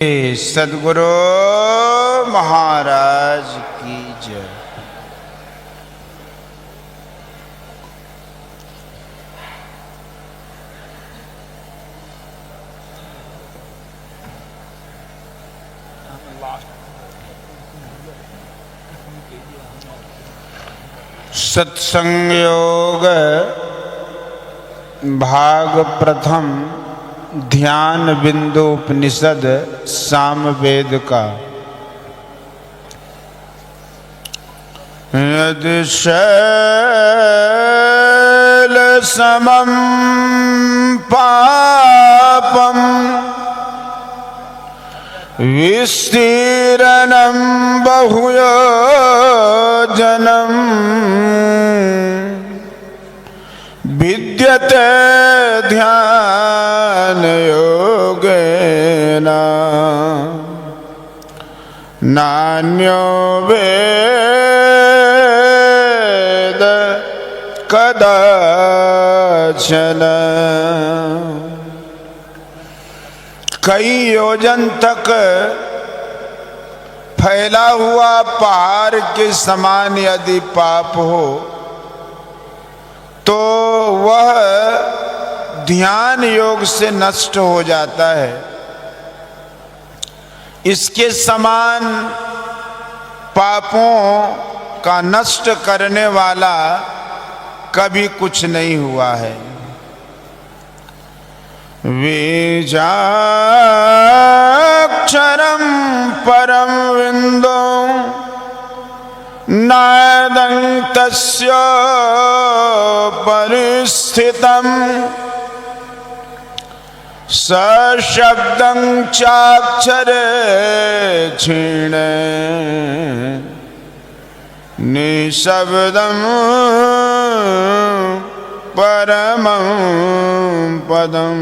सद्गुरु महाराज की जय। सत्संग योग भाग प्रथम ध्यान बिंदु उपनिषद सामवेद का। यदि शैल समं पापम विस्तीर्णं बहुयोजनं विद्यते ध्यान योगेन नान्यो वेद कदाचन। कई योजन तक फैला हुआ पहाड़ के समान यदि पाप हो तो वह ध्यान योग से नष्ट हो जाता है। इसके समान पापों का नष्ट करने वाला कभी कुछ नहीं हुआ है। बीजाक्षरं परम विन्दो नादं तस्य परिस्थितं सशब्दं चाक्षरे क्षीणे निशब्दं परमं पदम।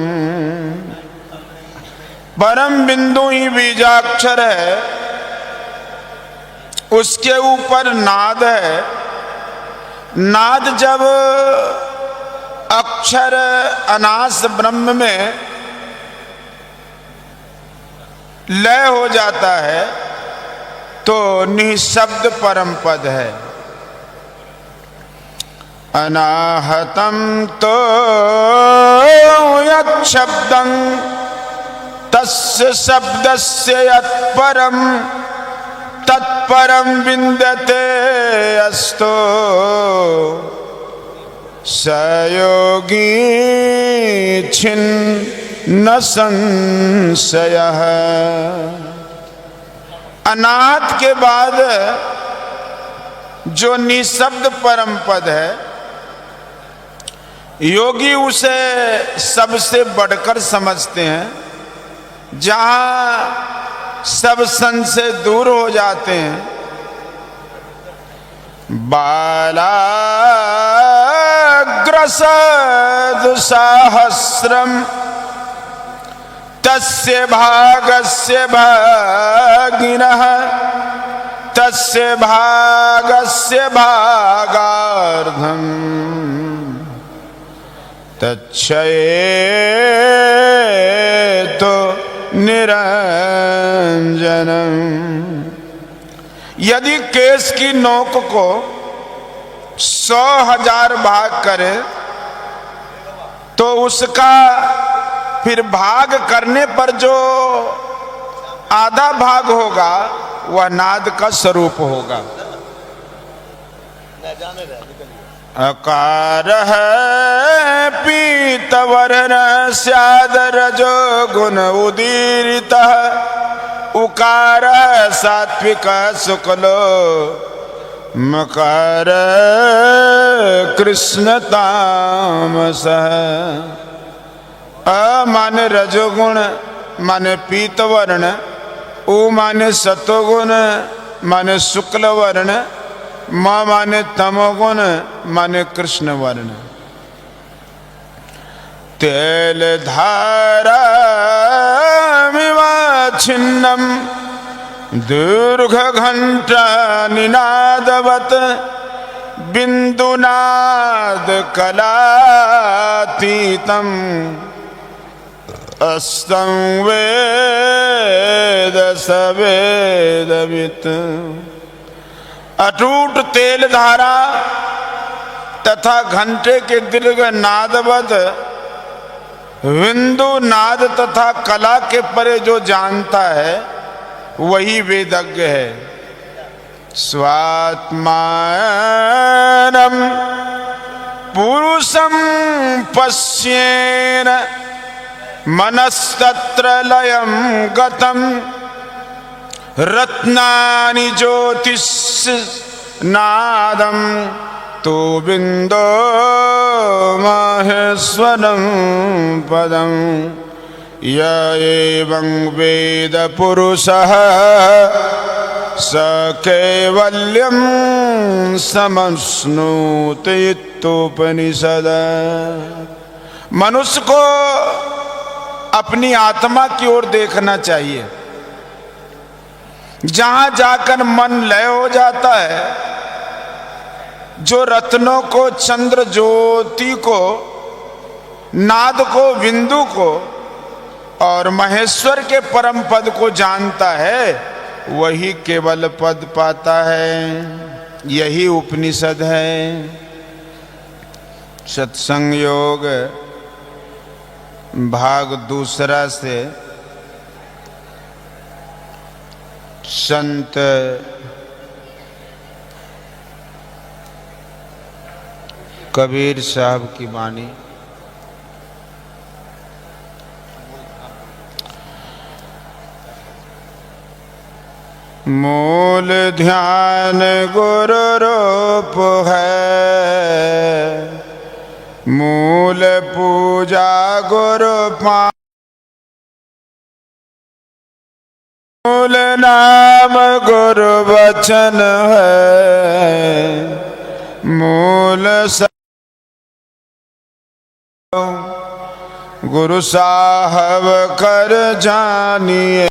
परम बिंदु ही बीजाक्षर है, उसके ऊपर नाद है। नाद जब अक्षर अनास ब्रह्म में लय हो जाता है तो निःशब्द परम पद है। अनाहतं तो यत् शब्दं तस्य शब्दस्य यत्परं तत्परं विन्दते अस्तो स योगी छिन्न संशयः। अनाहत के बाद जो निःशब्द परम पद है, योगी उसे सबसे बढ़कर समझते हैं। जहां सब संशय दूर हो जाते हैं। बालाग्रसहस्रम तस्य भागस्य भागिनः तस्य भागस्य भागार्धम् तच्छयेतो निरंजनम। यदि केस की नोक को 100,000 भाग करे तो उसका फिर भाग करने पर जो आधा भाग होगा वह नाद का स्वरूप होगा। अकार है पीतवर्ण स्याद रजो गुण उदीरितः उकार सात्विक शुक्लो मकार कृष्ण तामसः। अ माने रजोगुण माने पीतवर्ण, उ माने सतोगुण माने शुक्ल वर्ण, म माने तमोगुण माने कृष्ण वर्ण। तेल धारा छिन्नम दीर्घ घंटा निनादवत बिंदुनाद कलातीतम अस्तं वेद सवेदवित्। अटूट तेल धारा तथा घंटे के दीर्घ नादवद विंदु नाद तथा कला के परे जो जानता है वही वेदज्ञ है। स्वात्मानं पुरुषं पश्येन मनस्तत्र लयं गतं। रत्नानि ज्योतिष नादं तो बिंदो माहेश्वरं पदं। य एवं वेद पुरुषः स कैवल्यं समश्नुते इत्युपनिषद। मनुष्य को अपनी आत्मा की ओर देखना चाहिए। जहां जाकर मन लय हो जाता है, जो रत्नों को, चंद्र ज्योति को, नाद को, बिंदु को और महेश्वर के परम पद को जानता है, वही केवल पद पाता है। यही उपनिषद है। सत्संग योग भाग दूसरा से संत कबीर साहब की वाणी। मूल ध्यान गुरु रूप है, मूल पूजा गुरु पान। मूल नाम गुरु वचन है, मूल गुरु साहब कर जानिए।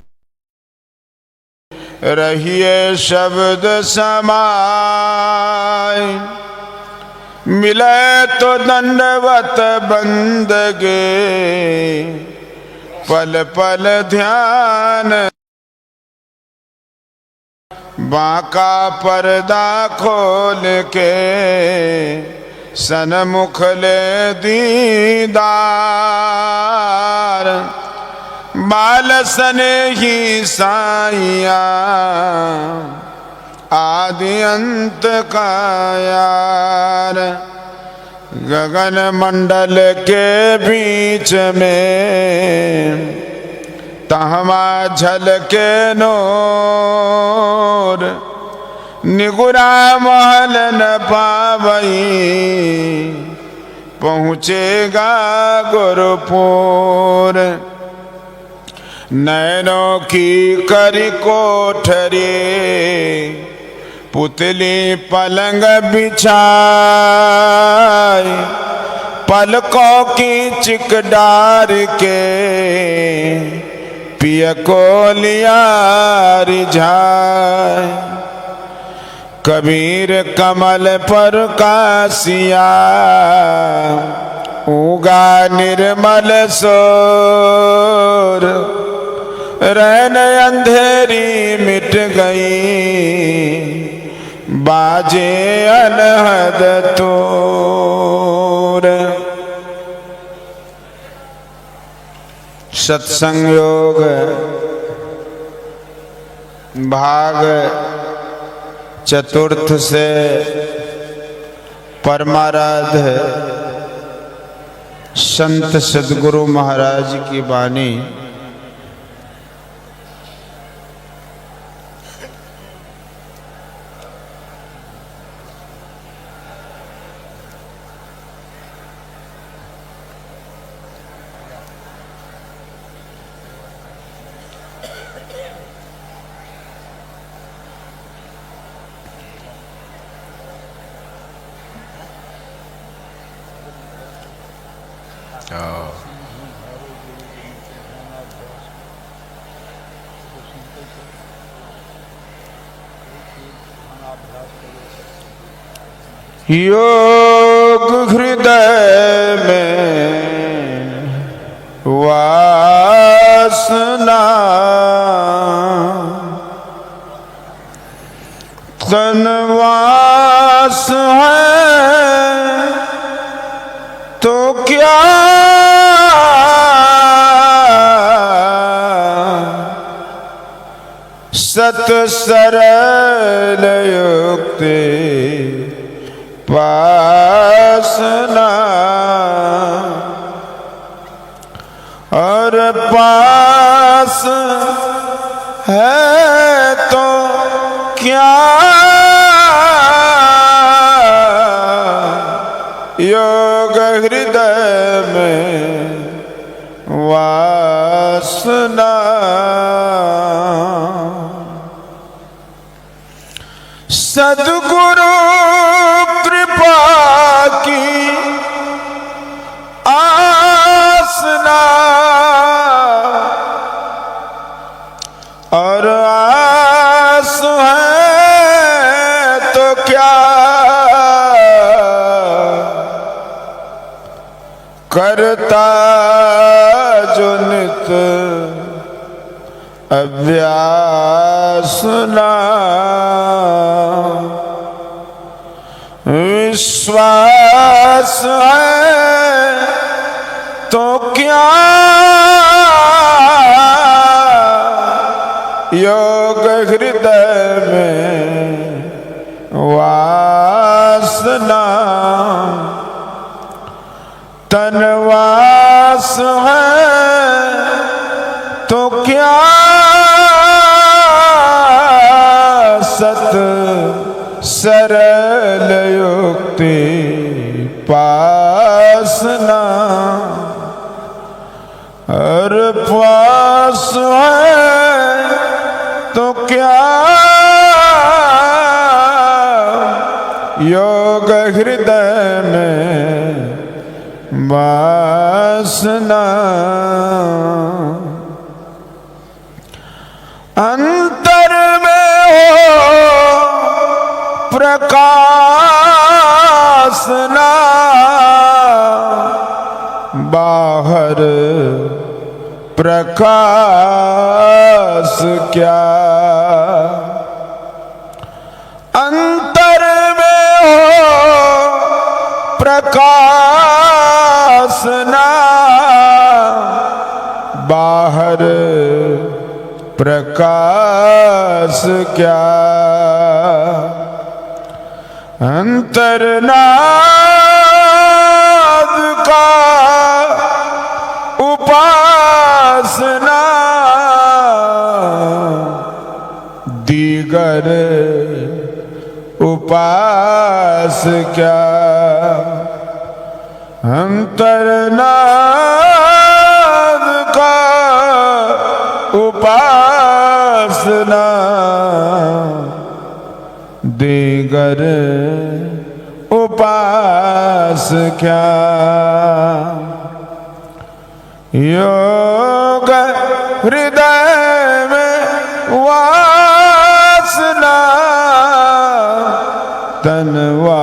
रहिए शब्द समाय, मिले तो दंडवत बंदगे। पल पल ध्यान बांका पर्दा खोल के, सन्मुख ले दीदार। बाल सने ही साइया, आदि अंत का यार। गगन मंडल के बीच में तहमा झलके नूर। निगुरा महल न पावई, पहुँचेगा गुरुपुर। नैनों की करी कोठरी, पुतली पलंग बिछाई। पलकों की चिक डार के, पिय को लिया रिझाए। कबीर कमल पर कासिया, उगा निर्मल सोर। रैन अंधेरी मिट गई, बाजे अनहद तोर। सत्संग योग भाग चतुर्थ से परमाराध्य संत सद्गुरु महाराज की वाणी। योग हृदय में वास वासना तनवास है तो क्या सत सरल युक्ति पासना और पास है तो क्या योग हृदय में वासना सद्गुरु कृपा की आसना और आस है तो क्या करता जो नित अभ्यासना विश्वास है तो क्या योग हृदय में वासना तनवास है तो क्या सत सरल युक्ति पासना और पास है तो क्या योग हृदय में वासना अंतर में हो प्रकाशना बाहर प्रकाश क्या अंतर में हो प्रकाशना बाहर प्रकाश क्या अंतर्नाद का उपासना दीगर उपास क्या अंतर्नाद का उपासना दीगर उपास क्या योग हृदय में वासना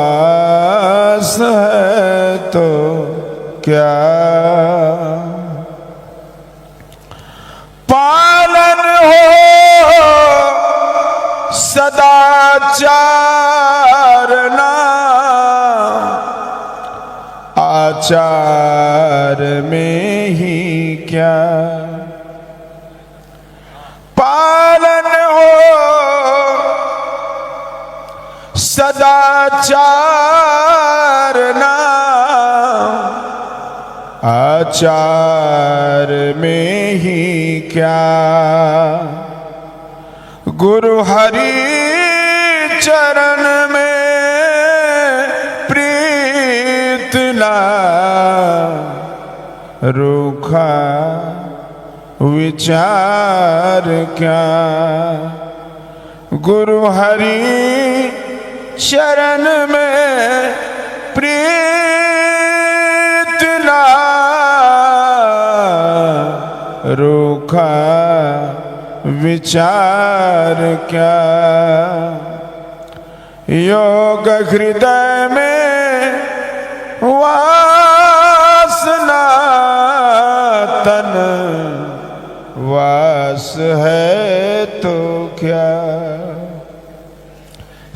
तनवास है तो क्या पालन हो सदाचार ना आचार में ही क्या पालन हो सदाचार ना आचार में ही क्या गुरु हरि चरण में प्रीत ना रूखा विचार क्या गुरु हरि शरण में प्रीत ना रूखा विचार क्या योग हृदय में वासना तन वास है तो क्या।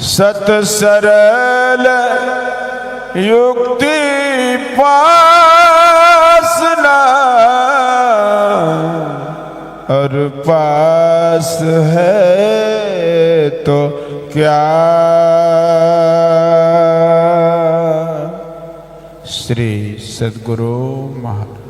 सत सरल युक्ति पासना और पास है तो क्या। श्री सद्गुरु महाराज।